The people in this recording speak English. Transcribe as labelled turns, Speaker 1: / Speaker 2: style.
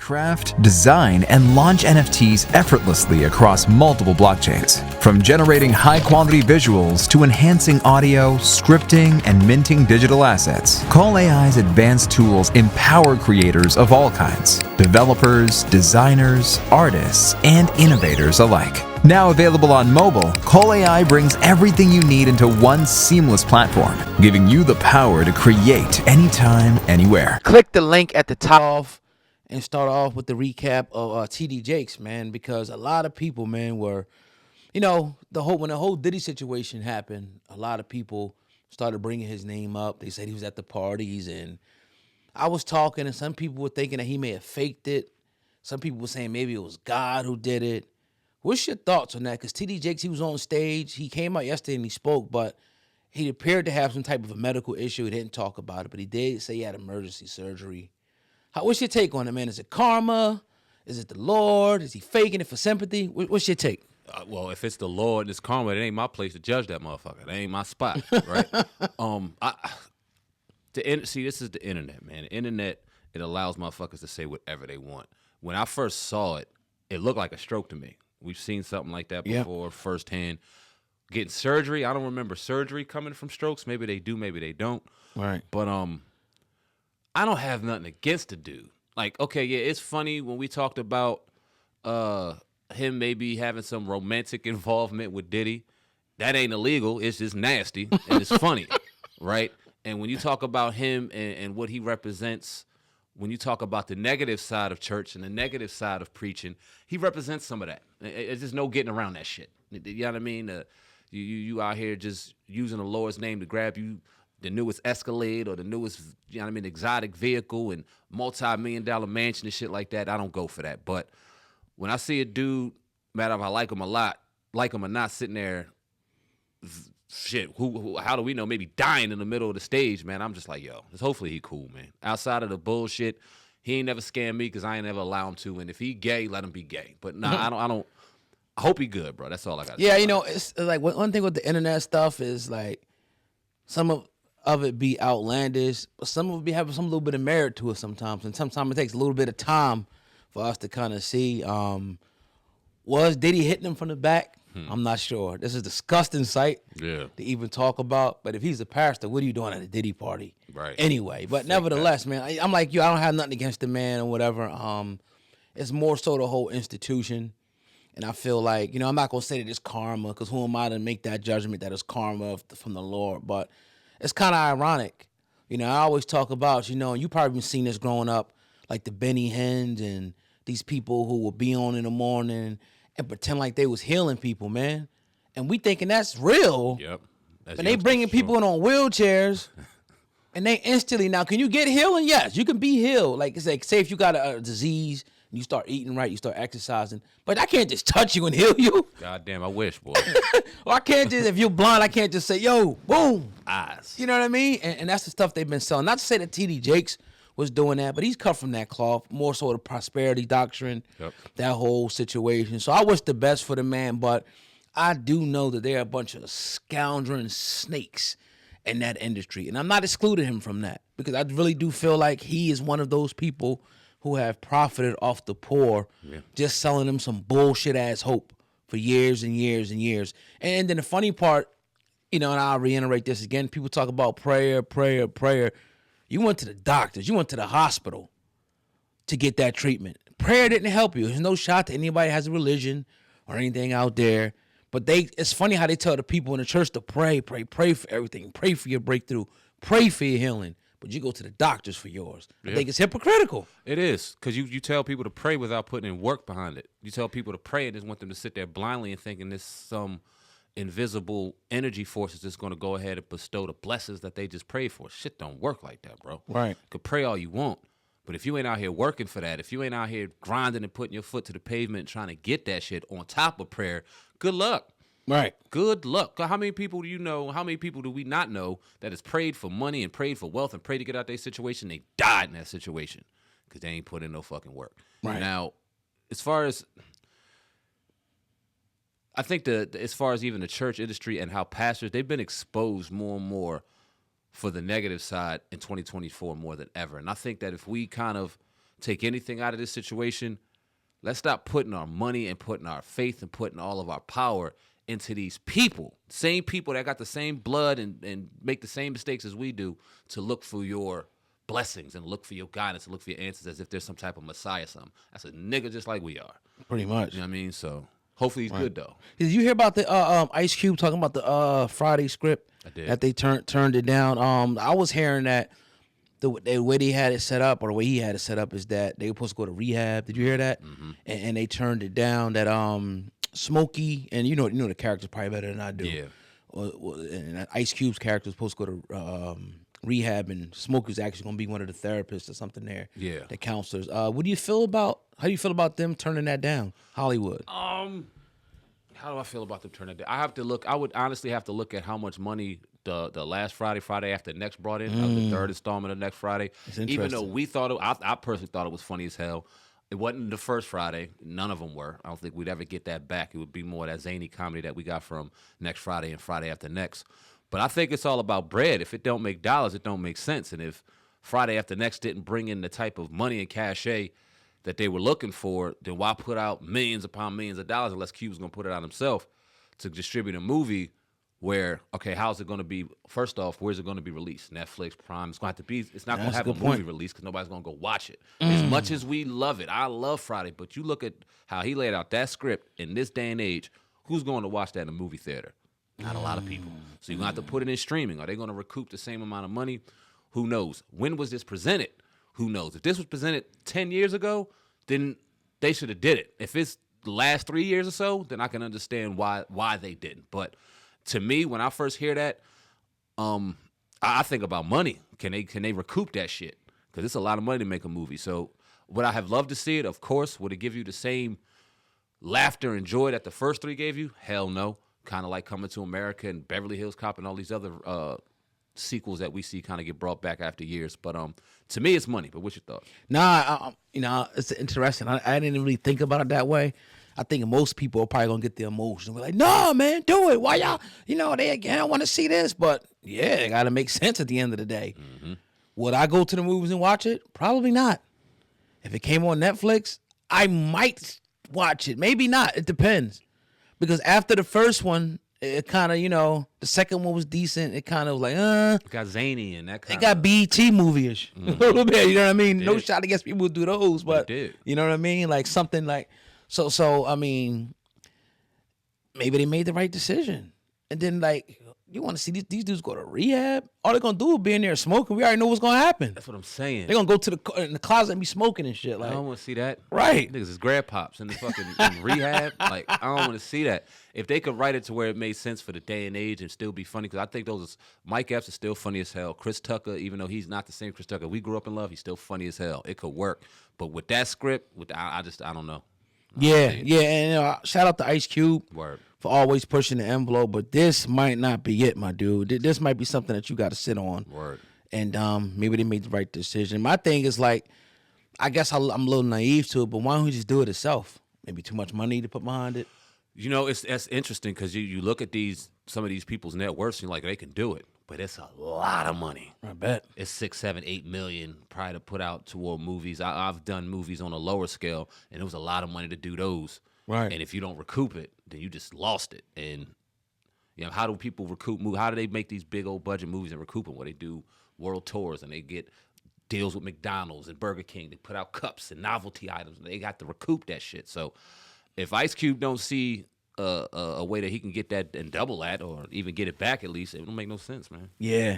Speaker 1: Craft, design, and launch NFTs effortlessly across multiple blockchains. From generating high-quality visuals to enhancing audio, scripting, and minting digital assets, Call AI's advanced tools empower creators of all kinds, developers, designers, artists, and innovators alike. Now available on mobile, Call AI brings everything you need into one seamless platform, giving you the power to create anytime, anywhere.
Speaker 2: Click the link at the top and start off with the recap of TD Jakes, man, because a lot of people, man, were, when the whole Diddy situation happened, a lot of people started bringing his name up. They said he was at the parties, and I was talking, and some people were thinking that he may have faked it. Some people were saying maybe it was God who did it. What's your thoughts on that? Because TD Jakes, he was on stage. He came out yesterday and he spoke, but he appeared to have some type of a medical issue. He didn't talk about it, but he did say he had emergency surgery. What's your take on it, man? Is it karma? Is it the Lord? Is he faking it for sympathy? What's your take?
Speaker 3: Well, if it's the Lord and it's karma, it ain't my place to judge that motherfucker. That ain't my spot, right? See, this is the internet, man. The internet, it allows motherfuckers to say whatever they want. When I first saw it, it looked like a stroke to me. We've seen something like that before firsthand. Getting surgery, I don't remember surgery coming from strokes. Maybe they do, maybe they don't.
Speaker 2: Right.
Speaker 3: But I don't have nothing against the dude. Like, okay, yeah, it's funny when we talked about him maybe having some romantic involvement with Diddy. That ain't illegal. It's just nasty, and it's funny, right? And when you talk about him and what he represents, when you talk about the negative side of church and the negative side of preaching, he represents some of that. It's just no getting around that shit. You know what I mean? You out here just using the Lord's name to grab you the newest Escalade or the newest, exotic vehicle and multi-million-dollar mansion and shit like that. I don't go for that. But when I see a dude, matter if I like him a lot, like him or not, sitting there, shit, how do we know? Maybe dying in the middle of the stage, man. I'm just like, yo, hopefully he cool, man. Outside of the bullshit, he ain't never scammed me because I ain't never allow him to. And if he gay, let him be gay. But nah, I hope he good, bro. That's all I got to say.
Speaker 2: Yeah, it's like one thing with the internet stuff is like some of it be outlandish, but some of it be having some little bit of merit to it sometimes. And sometimes it takes a little bit of time for us to kind of see, was Diddy hitting him from the back? I'm not sure. This is a disgusting sight to even talk about. But if he's a pastor, what are you doing at a Diddy party?
Speaker 3: Right.
Speaker 2: Anyway, but nevertheless, man, I'm like you. I don't have nothing against the man or whatever. It's more so the whole institution. And I feel like, I'm not going to say that it's karma, because who am I to make that judgment that it's karma from the Lord? But it's kind of ironic. I always talk about, and you probably been seeing this growing up, like the Benny Hinn's and these people who will be on in the morning and pretend like they was healing people, man. And we thinking that's real.
Speaker 3: Yep.
Speaker 2: And they bringing people in on wheelchairs, and they instantly, now, can you get healing? Yes, you can be healed. Like, it's like, say if you got a disease, you start eating right, you start exercising. But I can't just touch you and heal you.
Speaker 3: God damn, I wish, boy.
Speaker 2: Or I can't just, if you're blind, I can't just say, yo, boom.
Speaker 3: Eyes.
Speaker 2: You know what I mean? And that's the stuff they've been selling. Not to say that TD Jakes was doing that, but he's cut from that cloth, more so the prosperity doctrine, that whole situation. So I wish the best for the man, but I do know that there are a bunch of scoundrel snakes in that industry. And I'm not excluding him from that, because I really do feel like he is one of those people who have profited off the poor, just selling them some bullshit ass hope for years and years and years. And then the funny part, and I'll reiterate this again, people talk about prayer. You went to the doctors, you went to the hospital to get that treatment. Prayer didn't help you. There's no shot to anybody that has a religion or anything out there. But it's funny how they tell the people in the church to pray for everything, pray for your breakthrough, pray for your healing. But you go to the doctors for yours. I think it's hypocritical.
Speaker 3: It is, because you tell people to pray without putting in work behind it. You tell people to pray and just want them to sit there blindly and thinking there's some invisible energy forces that's going to go ahead and bestow the blessings that they just prayed for. Shit don't work like that, bro.
Speaker 2: Right.
Speaker 3: You could pray all you want, but if you ain't out here working for that, if you ain't out here grinding and putting your foot to the pavement and trying to get that shit on top of prayer, good luck.
Speaker 2: Right.
Speaker 3: Good luck. How many people do you know, how many people do we not know that has prayed for money and prayed for wealth and prayed to get out their situation? They died in that situation because they ain't put in no fucking work.
Speaker 2: Right.
Speaker 3: Now, as far as, I think as far as even the church industry and how pastors, they've been exposed more and more for the negative side in 2024 more than ever. And I think that if we kind of take anything out of this situation, let's stop putting our money and putting our faith and putting all of our power into these people, same people that got the same blood and make the same mistakes as we do, to look for your blessings and look for your guidance and look for your answers as if there's some type of Messiah or something. That's a nigga just like we are.
Speaker 2: Pretty much.
Speaker 3: You know what I mean? So hopefully he's good, though.
Speaker 2: Did you hear about the Ice Cube talking about the Friday script?
Speaker 3: I did.
Speaker 2: That they turned it down. I was hearing that the way they had it set up, or the way he had it set up, is that they were supposed to go to rehab. Did you hear that?
Speaker 3: Mm-hmm.
Speaker 2: And they turned it down. That Smokey, and you know the character's probably better than I do.
Speaker 3: Yeah.
Speaker 2: And Ice Cube's character was supposed to go to rehab, and Smokey's actually going to be one of the therapists or something there.
Speaker 3: Yeah.
Speaker 2: The counselors. How do you feel about them turning that down, Hollywood?
Speaker 3: How do I feel about them turning it down? I would honestly have to look at how much money the last Friday after next brought in. The third installment of next Friday. Even though we thought I personally thought it was funny as hell. It wasn't the first Friday. None of them were. I don't think we'd ever get that back. It would be more that zany comedy that we got from next Friday and Friday after next. But I think it's all about bread. If it don't make dollars, it don't make sense. And if Friday after next didn't bring in the type of money and cachet that they were looking for, then why put out millions upon millions of dollars unless Cube's going to put it out himself to distribute a movie where, okay, how's it going to be? First off, where's it going to be released? Netflix, Prime. It's going to have to be. It's not going to have a movie release because nobody's going to go watch it. As much as we love it, I love Friday, but you look at how he laid out that script in this day and age. Who's going to watch that in a movie theater? Not a lot of people. So you're going to have to put it in streaming. Are they going to recoup the same amount of money? Who knows? When was this presented? Who knows? If this was presented 10 years ago, then they should have did it. If it's the last 3 years or so, then I can understand why they didn't. But to me, when I first hear that, I think about money. Can they recoup that shit? Because it's a lot of money to make a movie. So would I have loved to see it? Of course. Would it give you the same laughter and joy that the first three gave you? Hell no. Kind of like Coming to America and Beverly Hills Cop and all these other sequels that we see kind of get brought back after years. But to me, it's money. But what's your thoughts?
Speaker 2: Nah, it's interesting. I didn't really think about it that way. I think most people are probably gonna get the emotion. We're like, "No, man, do it. Why y'all? They again. I want to see this." But yeah, it gotta make sense at the end of the day. Mm-hmm. Would I go to the movies and watch it? Probably not. If it came on Netflix, I might watch it. Maybe not. It depends. Because after the first one, it kind of, the second one was decent. It kind of was like,
Speaker 3: It got zany and that kind
Speaker 2: of. It got BET movie-ish a little bit. You know what I mean? No shot against people who do those, but you know what I mean? Like something like. So I mean, maybe they made the right decision. And then, like, you want to see these dudes go to rehab? All they're going to do is be in there smoking. We already know what's going to happen.
Speaker 3: That's what I'm saying.
Speaker 2: They're going to go in the closet and be smoking and shit. Like,
Speaker 3: I don't want to see that.
Speaker 2: Right.
Speaker 3: Niggas is grandpops in the fucking in rehab. Like, I don't want to see that. If they could write it to where it made sense for the day and age and still be funny, because I think Mike Epps is still funny as hell. Chris Tucker, even though he's not the same Chris Tucker we grew up in love, he's still funny as hell. It could work. But with that script, I don't know.
Speaker 2: Yeah, and shout out to Ice Cube
Speaker 3: for
Speaker 2: always pushing the envelope, but this might not be it, my dude. This might be something that you got to sit on.
Speaker 3: Word.
Speaker 2: And maybe they made the right decision. My thing is, like, I guess I'm a little naive to it, but why don't we just do it itself? Maybe too much money to put behind it.
Speaker 3: That's interesting because you look at some of these people's net worths and you're like, they can do it. But it's a lot of money.
Speaker 2: I bet.
Speaker 3: It's 6, 7, 8 million probably to put out toward movies. I've done movies on a lower scale, and it was a lot of money to do those.
Speaker 2: Right.
Speaker 3: And if you don't recoup it, then you just lost it. And how do people recoup movies? How do they make these big old budget movies and recoup them? Well, they do world tours and they get deals with McDonald's and Burger King. They put out cups and novelty items, and they got to recoup that shit. So if Ice Cube don't see a way that he can get that and double that, or even get it back at least, it don't make no sense, man.
Speaker 2: Yeah,